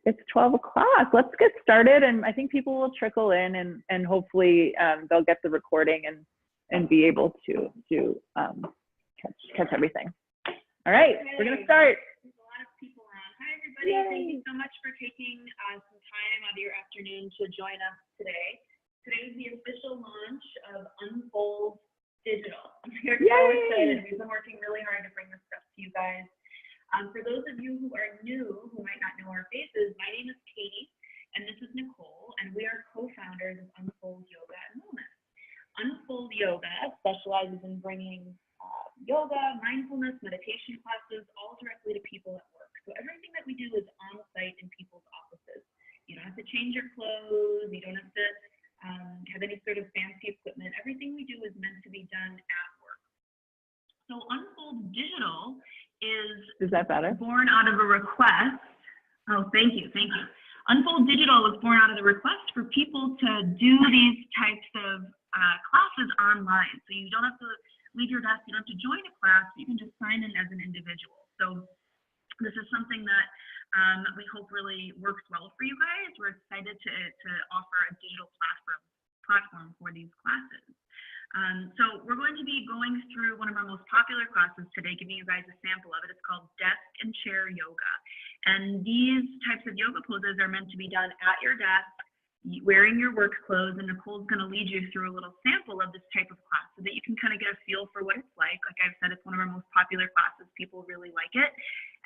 it's 12 o'clock. Let's get started. And I think people will trickle in and hopefully they'll get the recording and be able to catch everything. All right, we're going to start. There's a lot of people around. Hi, everybody. Yay. Thank you so much for taking some time out of your afternoon to join us today. Today is the official launch of Unfold Digital. We're so excited. We've been working really hard to bring this stuff to you guys. For those of you who are new, who might not know our faces, my name is Katie, and this is Nicole, and we are co-founders of Unfold Yoga and Wellness. Unfold Yoga specializes in bringing yoga, mindfulness, meditation classes, all directly to people at work. So everything that we do is on site in people's offices. You don't have to change your clothes. You don't have to have any sort of fancy equipment. Everything we do is meant to be done at work. So Unfold Digital is that better? Born out of a request. Oh, thank you. Unfold Digital was born out of the request for people to do these types of classes online. So you don't have to leave your desk, you don't have to join a class, you can just sign in as an individual. So this is something that we hope really works well for you guys. We're excited to offer a digital platform for these classes. So we're going to be going through one of our most popular classes today, giving you guys a sample of it. It's called Desk and Chair Yoga. And these types of yoga poses are meant to be done at your desk, wearing your work clothes, and Nicole's going to lead you through a little sample of this type of class so that you can kind of get a feel for what it's like. Like I've said, it's one of our most popular classes. People really like it.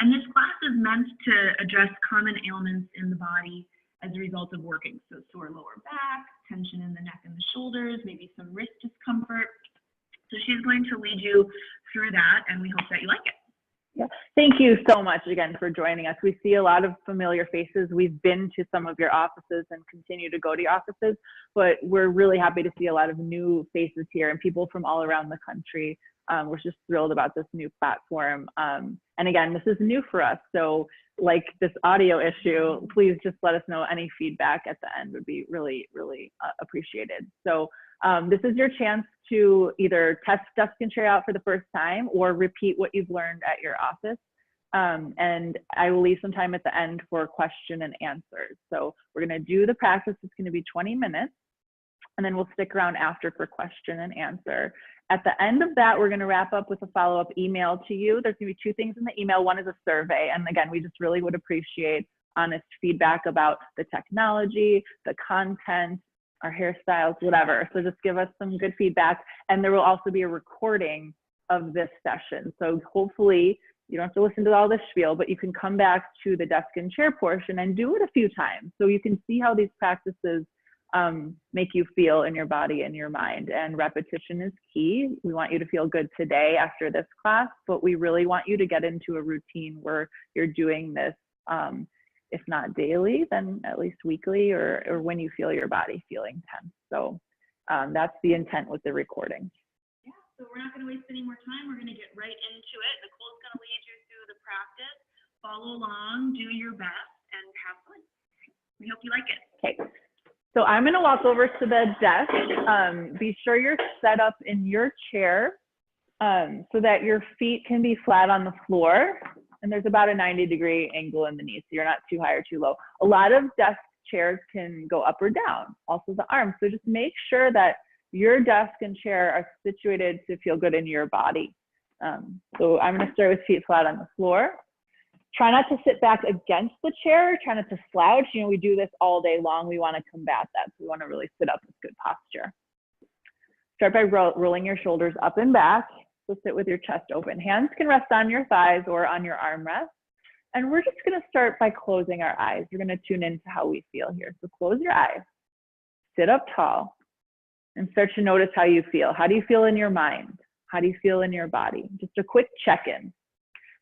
And this class is meant to address common ailments in the body as a result of working. So sore lower back, tension in the neck and the shoulders, maybe some wrist discomfort. So she's going to lead you through that, and we hope that you like it. Yeah. Thank you so much again for joining us. We see a lot of familiar faces. We've been to some of your offices and continue to go to your offices, but we're really happy to see a lot of new faces here and people from all around the country. We're just thrilled about this new platform. And again, this is new for us. So like this audio issue, please just let us know. Any feedback at the end would be really, really appreciated. So this is your chance to either test Desk and Chair out for the first time or repeat what you've learned at your office. And I will leave some time at the end for question and answers. So we're going to do the practice. It's going to be 20 minutes, and then we'll stick around after for question and answer. At the end of that, we're going to wrap up with a follow-up email to you. There's going to be two things in the email. One is a survey. And again, we just really would appreciate honest feedback about the technology, the content, our hairstyles, whatever. So just give us some good feedback. And there will also be a recording of this session. So hopefully you don't have to listen to all this spiel, but you can come back to the desk and chair portion and do it a few times so you can see how these practices make you feel in your body and your mind. And repetition is key. We want you to feel good today after this class, but we really want you to get into a routine where you're doing this, if not daily, then at least weekly, or when you feel your body feeling tense. So that's the intent with the recording. Yeah, so we're not going to waste any more time. We're going to get right into it. Nicole's going to lead you through the practice. Follow along, do your best, and have fun. We hope you like it. Okay. So I'm going to walk over to the desk. Be sure you're set up in your chair so that your feet can be flat on the floor. And there's about a 90-degree angle in the knees, so you're not too high or too low. A lot of desk chairs can go up or down, also the arms. So just make sure that your desk and chair are situated to feel good in your body. So I'm going to start with feet flat on the floor. Try not to sit back against the chair. Try not to slouch. You know, we do this all day long. We want to combat that. So we want to really sit up with good posture. Start by rolling your shoulders up and back. So sit with your chest open. Hands can rest on your thighs or on your armrest. And we're just going to start by closing our eyes. We're going to tune into how we feel here. So close your eyes, sit up tall, and start to notice how you feel. How do you feel in your mind? How do you feel in your body? Just a quick check-in.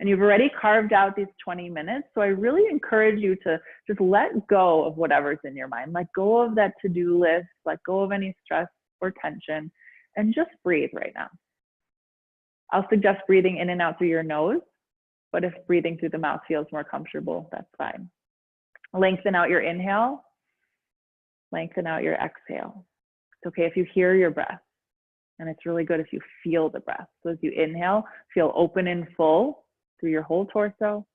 And you've already carved out these 20 minutes. So I really encourage you to just let go of whatever's in your mind. Let go of that to-do list. Let go of any stress or tension, and just breathe right now. I'll suggest breathing in and out through your nose, but if breathing through the mouth feels more comfortable, that's fine. Lengthen out your inhale, lengthen out your exhale. It's okay if you hear your breath, and it's really good if you feel the breath. So as you inhale, feel open and full through your whole torso.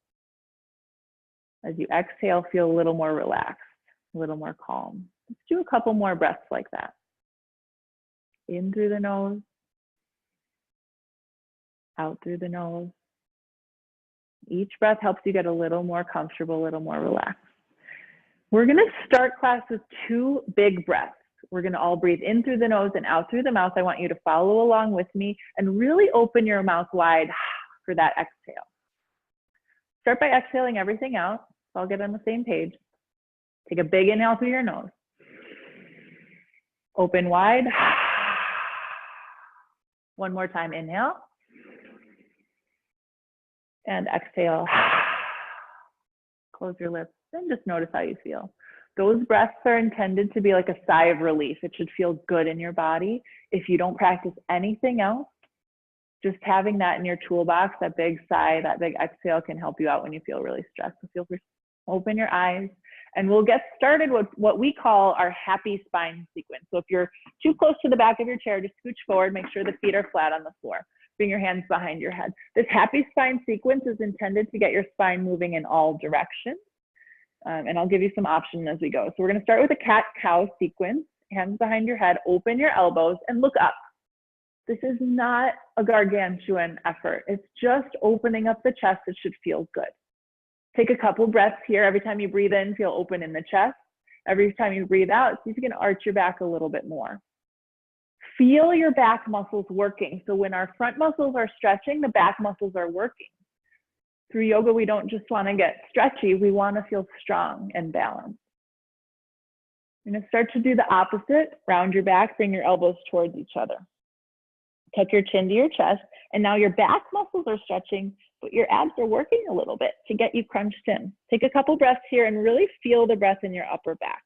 As you exhale, feel a little more relaxed, a little more calm. Let's do a couple more breaths like that. In through the nose, out through the nose. Each breath helps you get a little more comfortable, a little more relaxed. We're going to start class with 2 big breaths. We're going to all breathe in through the nose and out through the mouth. I want you to follow along with me and really open your mouth wide for that exhale. Start by exhaling everything out. So I'll get on the same page. Take a big inhale through your nose. Open wide. One more time, inhale. And exhale. Close your lips and just notice how you feel. Those breaths are intended to be like a sigh of relief. It should feel good in your body. If you don't practice anything else, just having that in your toolbox, that big sigh, that big exhale can help you out when you feel really stressed. So feel free to open your eyes and we'll get started with what we call our happy spine sequence. So if you're too close to the back of your chair, just scooch forward, make sure the feet are flat on the floor. Bring your hands behind your head. This happy spine sequence is intended to get your spine moving in all directions. And I'll give you some options as we go. So we're going to start with a cat-cow sequence. Hands behind your head, open your elbows, and look up. This is not a gargantuan effort. It's just opening up the chest. It should feel good. Take a couple breaths here. Every time you breathe in, feel open in the chest. Every time you breathe out, see if you can arch your back a little bit more. Feel your back muscles working. So when our front muscles are stretching, the back muscles are working. Through yoga, we don't just want to get stretchy. We want to feel strong and balanced. You're going to start to do the opposite. Round your back, bring your elbows towards each other. Tuck your chin to your chest. And now your back muscles are stretching, but your abs are working a little bit to get you crunched in. Take a couple breaths here and really feel the breath in your upper back.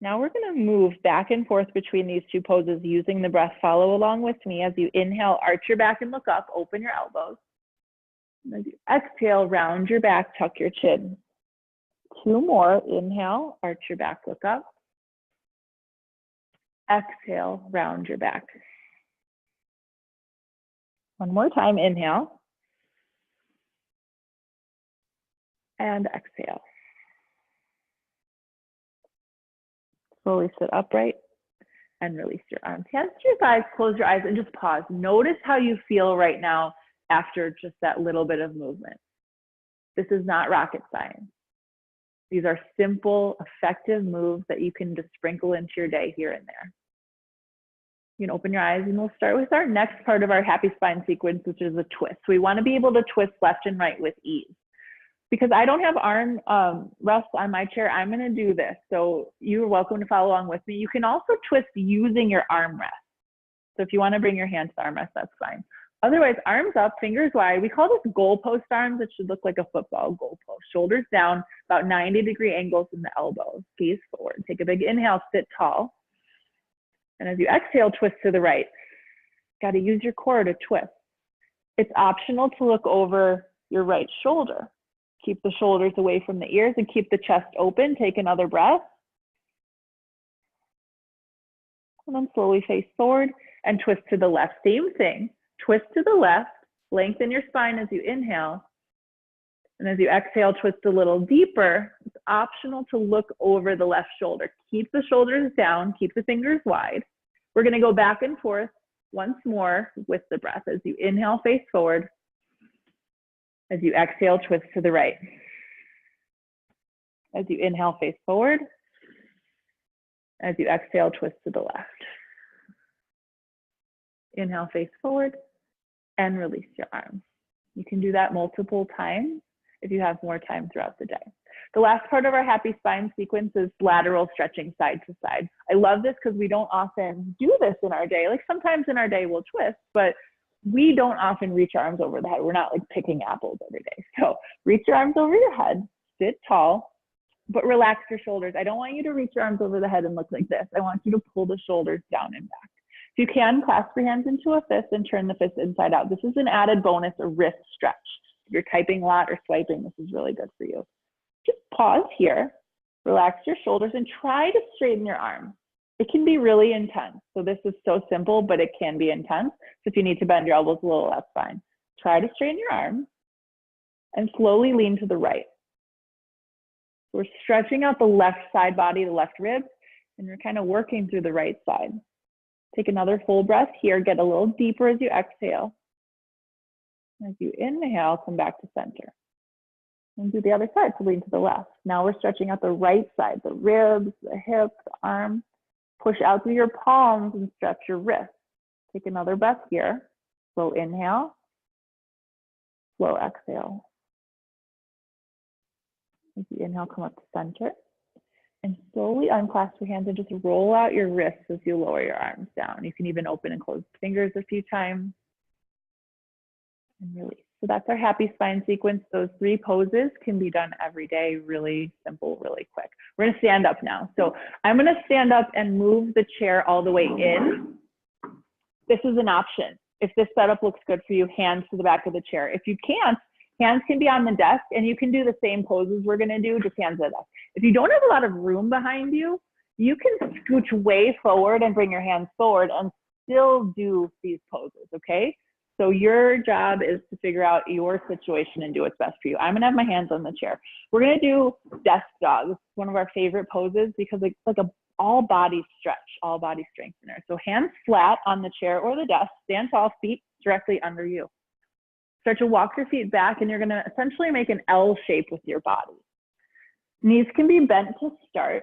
Now we're going to move back and forth between these 2 poses using the breath. Follow along with me. As you inhale, arch your back and look up, open your elbows. And as you exhale, round your back, tuck your chin. 2 more. Inhale, arch your back, look up. Exhale, round your back. One more time, inhale. And exhale. Slowly sit upright and release your arms. Hands to your thighs, close your eyes and just pause. Notice how you feel right now after just that little bit of movement. This is not rocket science. These are simple, effective moves that you can just sprinkle into your day here and there. You can open your eyes and we'll start with our next part of our happy spine sequence, which is a twist. We want to be able to twist left and right with ease. Because I don't have arm rests on my chair, I'm going to do this. So you're welcome to follow along with me. You can also twist using your arm rest. So if you want to bring your hand to the arm rest, that's fine. Otherwise, arms up, fingers wide. We call this goalpost arms. It should look like a football goalpost. Shoulders down, about 90-degree angles in the elbows. Gaze forward. Take a big inhale, sit tall. And as you exhale, twist to the right. Got to use your core to twist. It's optional to look over your right shoulder. Keep the shoulders away from the ears and keep the chest open. Take another breath. And then slowly face forward and twist to the left. Same thing. Twist to the left. Lengthen your spine as you inhale. And as you exhale, twist a little deeper. It's optional to look over the left shoulder. Keep the shoulders down. Keep the fingers wide. We're going to go back and forth once more with the breath. As you inhale, face forward. As you exhale, twist to the right. As you inhale, face forward. As you exhale, twist to the left. Inhale, face forward, and release your arms. You can do that multiple times if you have more time throughout the day. The last part of our happy spine sequence is lateral stretching side to side. I love this because we don't often do this in our day. Like sometimes in our day we'll twist, but we don't often reach our arms over the head. We're not like picking apples every day. So reach your arms over your head, sit tall, but relax your shoulders. I don't want you to reach your arms over the head and look like this. I want you to pull the shoulders down and back. If you can, clasp your hands into a fist and turn the fist inside out. This is an added bonus, a wrist stretch. If you're typing a lot or swiping, this is really good for you. Just pause here, relax your shoulders, and try to straighten your arms. It can be really intense. So this is so simple, but it can be intense. So if you need to bend your elbows a little, that's fine. Try to straighten your arms. and slowly lean to the right. We're stretching out the left side body, the left ribs, and you're kind of working through the right side. Take another full breath here. Get a little deeper as you exhale. As you inhale, come back to center. And do the other side, so lean to the left. Now we're stretching out the right side, the ribs, the hips, the arms. Push out through your palms and stretch your wrists. Take another breath here. Slow inhale, slow exhale. As you inhale, come up to center. And slowly unclasp your hands and just roll out your wrists as you lower your arms down. You can even open and close the fingers a few times. And release. So that's our happy spine sequence. Those 3 poses can be done every day, really simple, really quick. We're gonna stand up now. So I'm gonna stand up and move the chair all the way in. This is an option. If this setup looks good for you, hands to the back of the chair. If you can't, hands can be on the desk and you can do the same poses we're gonna do, just hands on the desk. If you don't have a lot of room behind you, you can scooch way forward and bring your hands forward and still do these poses, okay? So your job is to figure out your situation and do what's best for you. I'm gonna have my hands on the chair. We're gonna do desk dog. This is one of our favorite poses because it's like a all body stretch, all body strengthener. So hands flat on the chair or the desk, stand tall, feet directly under you. Start to walk your feet back and you're gonna essentially make an L shape with your body. Knees can be bent to start.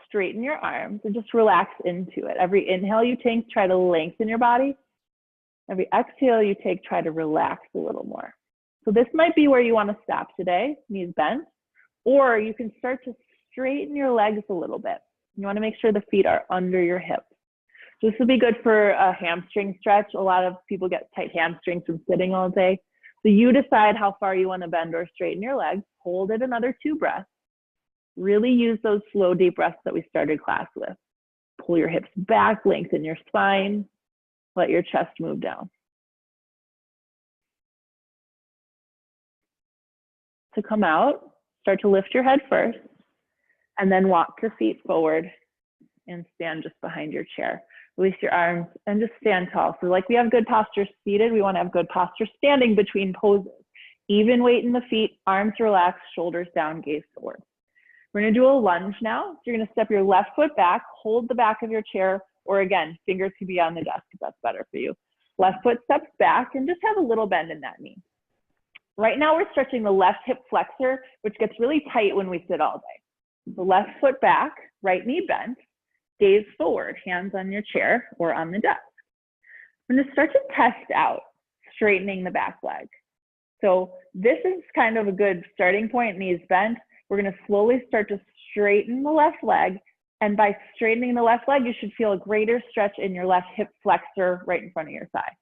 Straighten your arms and just relax into it. Every inhale you take, try to lengthen your body. Every exhale you take, try to relax a little more. So this might be where you want to stop today, knees bent, or you can start to straighten your legs a little bit. You want to make sure the feet are under your hips. So this would be good for a hamstring stretch. A lot of people get tight hamstrings from sitting all day. So you decide how far you want to bend or straighten your legs. Hold it another 2 breaths. Really use those slow, deep breaths that we started class with. Pull your hips back, lengthen your spine. Let your chest move down. To come out, start to lift your head first, and then walk your feet forward and stand just behind your chair. Release your arms and just stand tall. So like we have good posture seated, we want to have good posture standing between poses. Even weight in the feet, arms relaxed, shoulders down, gaze forward. We're going to do a lunge now. So you're going to step your left foot back, hold the back of your chair, or again, fingers could be on the desk if that's better for you. Left foot steps back and just have a little bend in that knee. Right now we're stretching the left hip flexor, which gets really tight when we sit all day. The left foot back, right knee bent, gaze forward, hands on your chair or on the desk. We're going to start to test out straightening the back leg. So this is kind of a good starting point, knees bent. We're going to slowly start to straighten the left leg. And by straightening the left leg, you should feel a greater stretch in your left hip flexor right in front of your thigh.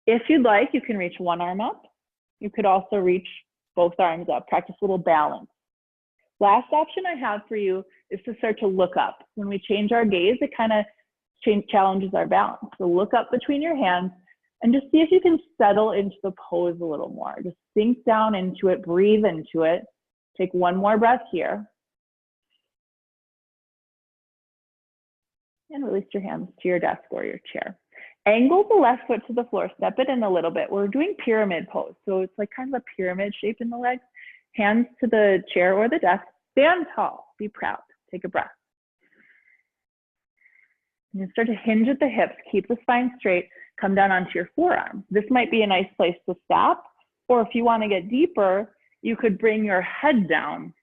If you'd like, you can reach one arm up. You could also reach both arms up, practice a little balance. Last option I have for you is to start to look up. When we change our gaze, it kind of challenges our balance. So look up between your hands and just see if you can settle into the pose a little more. Just sink down into it, breathe into it. Take one more breath here. And release your hands to your desk or your chair. Angle the left foot to the floor, step it in a little bit. We're doing pyramid pose. So it's like kind of a pyramid shape in the legs. Hands to the chair or the desk, stand tall, be proud, take a breath. And you start to hinge at the hips, keep the spine straight, come down onto your forearms. This might be a nice place to stop, or if you want to get deeper, you could bring your head down.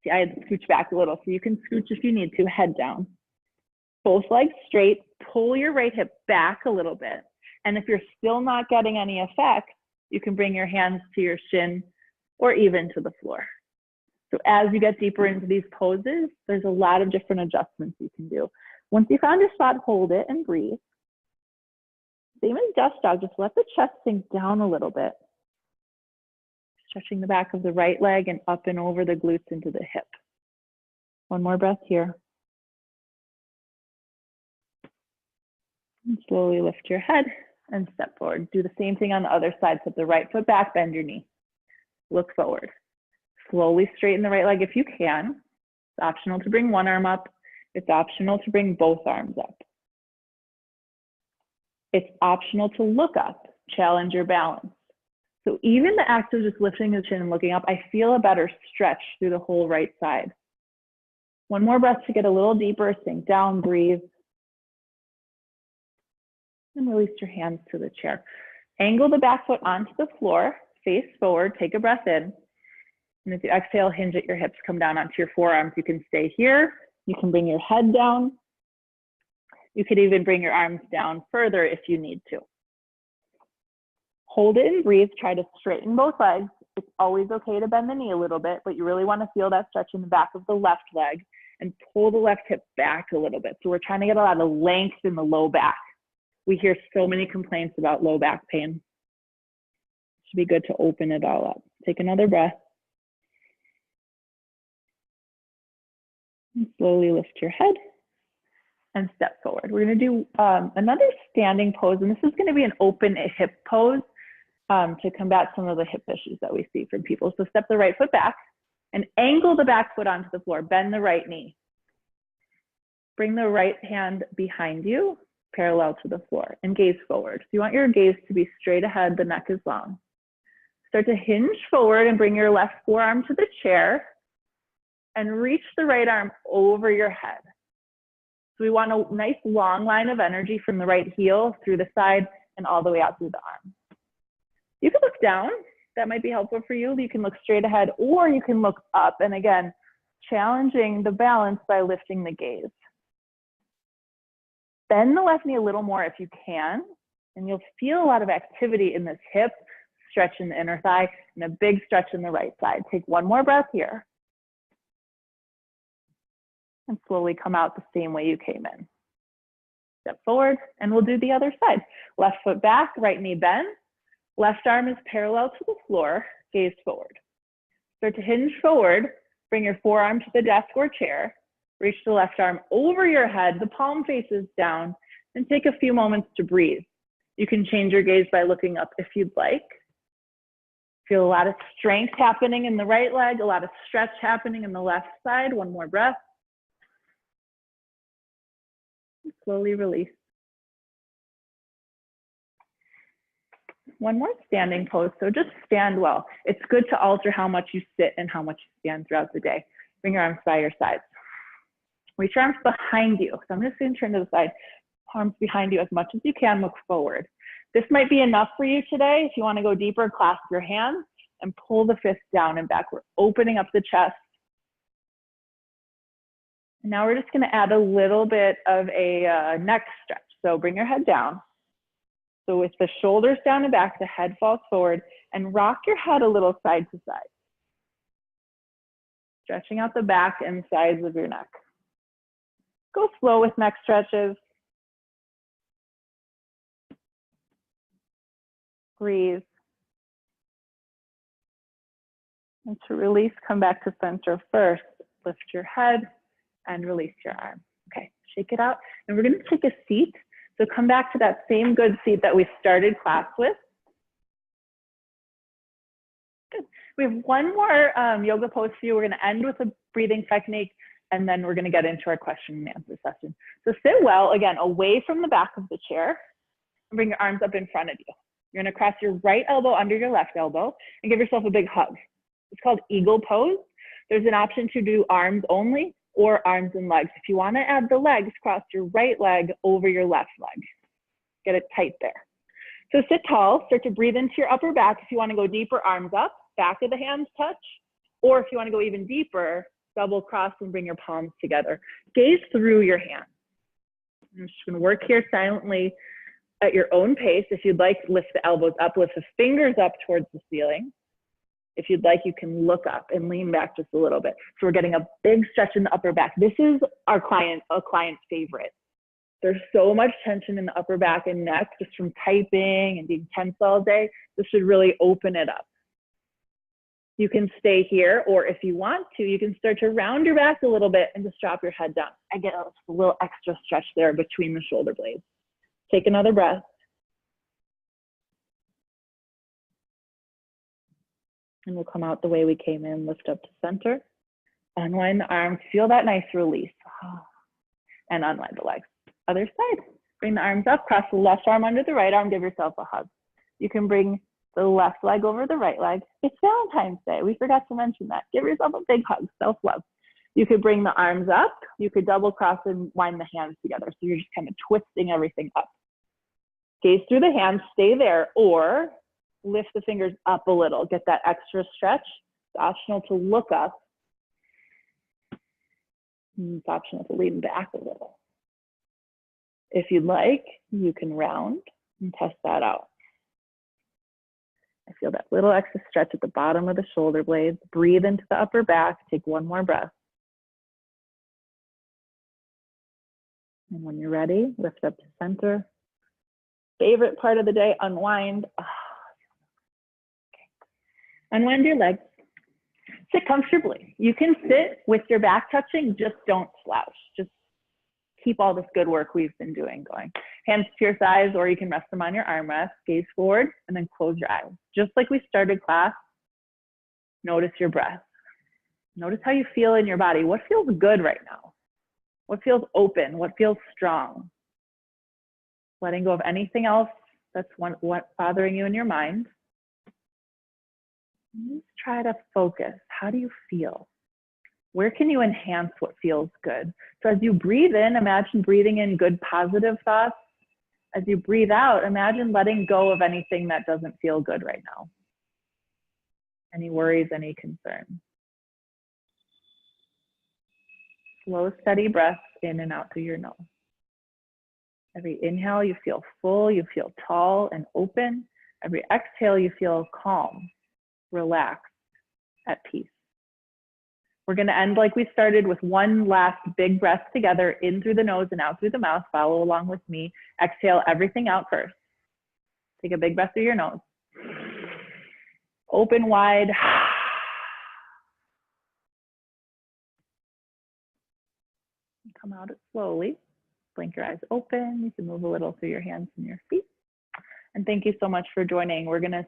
See, I had to scooch back a little, so you can scooch if you need to, head down. Both legs straight, pull your right hip back a little bit. And if you're still not getting any effect, you can bring your hands to your shin or even to the floor. So as you get deeper into these poses, there's a lot of different adjustments you can do. Once you found your spot, hold it and breathe. Same as desk dog, just let the chest sink down a little bit. Stretching the back of the right leg and up and over the glutes into the hip. One more breath here. And slowly lift your head and step forward. Do the same thing on the other side. Put the right foot back, bend your knee. Look forward. Slowly straighten the right leg if you can. It's optional to bring one arm up. It's optional to bring both arms up. It's optional to look up, challenge your balance. So even the act of just lifting the chin and looking up, I feel a better stretch through the whole right side. One more breath to get a little deeper, sink down, breathe. And release your hands to the chair. Angle the back foot onto the floor, face forward, take a breath in. And as you exhale, hinge at your hips, come down onto your forearms. You can stay here. You can bring your head down. You could even bring your arms down further if you need to. Hold it and breathe. Try to straighten both legs. It's always okay to bend the knee a little bit, but you really want to feel that stretch in the back of the left leg and pull the left hip back a little bit. So we're trying to get a lot of length in the low back. We hear so many complaints about low back pain. Should be good to open it all up. Take another breath. And slowly lift your head and step forward. We're going to do another standing pose, and this is going to be an open hip pose to combat some of the hip issues that we see from people. So step the right foot back and angle the back foot onto the floor. Bend the right knee. Bring the right hand behind you, parallel to the floor, and gaze forward. So you want your gaze to be straight ahead, the neck is long. Start to hinge forward and bring your left forearm to the chair and reach the right arm over your head. So we want a nice long line of energy from the right heel through the side and all the way out through the arm. You can look down. That might be helpful for you. You can look straight ahead, or you can look up. And again, challenging the balance by lifting the gaze. Bend the left knee a little more if you can, and you'll feel a lot of activity in this hip, stretch in the inner thigh, and a big stretch in the right side. Take one more breath here. And slowly come out the same way you came in. Step forward, and we'll do the other side. Left foot back, right knee bend. Left arm is parallel to the floor, gaze forward. Start to hinge forward, bring your forearm to the desk or chair. Reach the left arm over your head, the palm faces down, and take a few moments to breathe. You can change your gaze by looking up if you'd like. Feel a lot of strength happening in the right leg, a lot of stretch happening in the left side. One more breath. Slowly release. One more standing pose. So just stand well. It's good to alter how much you sit and how much you stand throughout the day. Bring your arms by your sides. Reach your arms behind you. So I'm just going to turn to the side. Arms behind you as much as you can. Look forward. This might be enough for you today. If you want to go deeper, clasp your hands and pull the fists down and back. We're opening up the chest. And now we're just going to add a little bit of a neck stretch. So bring your head down. So with the shoulders down and back, the head falls forward, and rock your head a little side to side. Stretching out the back and sides of your neck. Go slow with neck stretches. Breathe. And to release, come back to center first. Lift your head and release your arm. Okay, shake it out. And we're going to take a seat. So come back to that same good seat that we started class with. Good. We have one more yoga pose for you. We're going to end with a breathing technique, and then we're going to get into our question and answer session. So sit well, again, away from the back of the chair, and bring your arms up in front of you. You're going to cross your right elbow under your left elbow and give yourself a big hug. It's called eagle pose. There's an option to do arms only or arms and legs. If you want to add the legs, cross your right leg over your left leg. Get it tight there. So sit tall, start to breathe into your upper back. If you want to go deeper, arms up, back of the hands touch. Or if you want to go even deeper, double cross and bring your palms together. Gaze through your hands. I'm just going to work here silently at your own pace. If you'd like, lift the elbows up, lift the fingers up towards the ceiling. If you'd like, you can look up and lean back just a little bit. So we're getting a big stretch in the upper back. This is a client's favorite. There's so much tension in the upper back and neck just from typing and being tense all day. This should really open it up. You can stay here, or if you want to, you can start to round your back a little bit and just drop your head down. I get a little extra stretch there between the shoulder blades. Take another breath. And we'll come out the way we came in, lift up to center. Unwind the arms, feel that nice release. And unwind the legs. Other side, bring the arms up, cross the left arm under the right arm, give yourself a hug. You can bring the left leg over the right leg. It's Valentine's Day. We forgot to mention that. Give yourself a big hug, self-love. You could bring the arms up. You could double cross and wind the hands together. So you're just kind of twisting everything up. Gaze through the hands, stay there, or lift the fingers up a little. Get that extra stretch. It's optional to look up. It's optional to lean back a little. If you'd like, you can round and test that out. I feel that little extra stretch at the bottom of the shoulder blades. Breathe into the upper back. Take one more breath. And when you're ready, lift up to center. Favorite part of the day, unwind. Oh, okay. Unwind your legs. Sit comfortably. You can sit with your back touching, just don't slouch. Just keep all this good work we've been doing going. Hands to your sides, or you can rest them on your armrest. Gaze forward and then close your eyes. Just like we started class, notice your breath. Notice how you feel in your body. What feels good right now? What feels open? What feels strong? Letting go of anything else that's what's bothering you in your mind. Just try to focus. How do you feel? Where can you enhance what feels good? So as you breathe in, imagine breathing in good positive thoughts. As you breathe out, imagine letting go of anything that doesn't feel good right now. Any worries, any concerns. Slow, steady breaths in and out through your nose. Every inhale, you feel full, you feel tall and open. Every exhale, you feel calm, relaxed, at peace. We're going to end like we started with one last big breath together, in through the nose and out through the mouth. Follow along with me. Exhale everything out first. Take a big breath through your nose. Open wide. Come out it slowly. Blink your eyes open. You can move a little through your hands and your feet. And thank you so much for joining. We're going to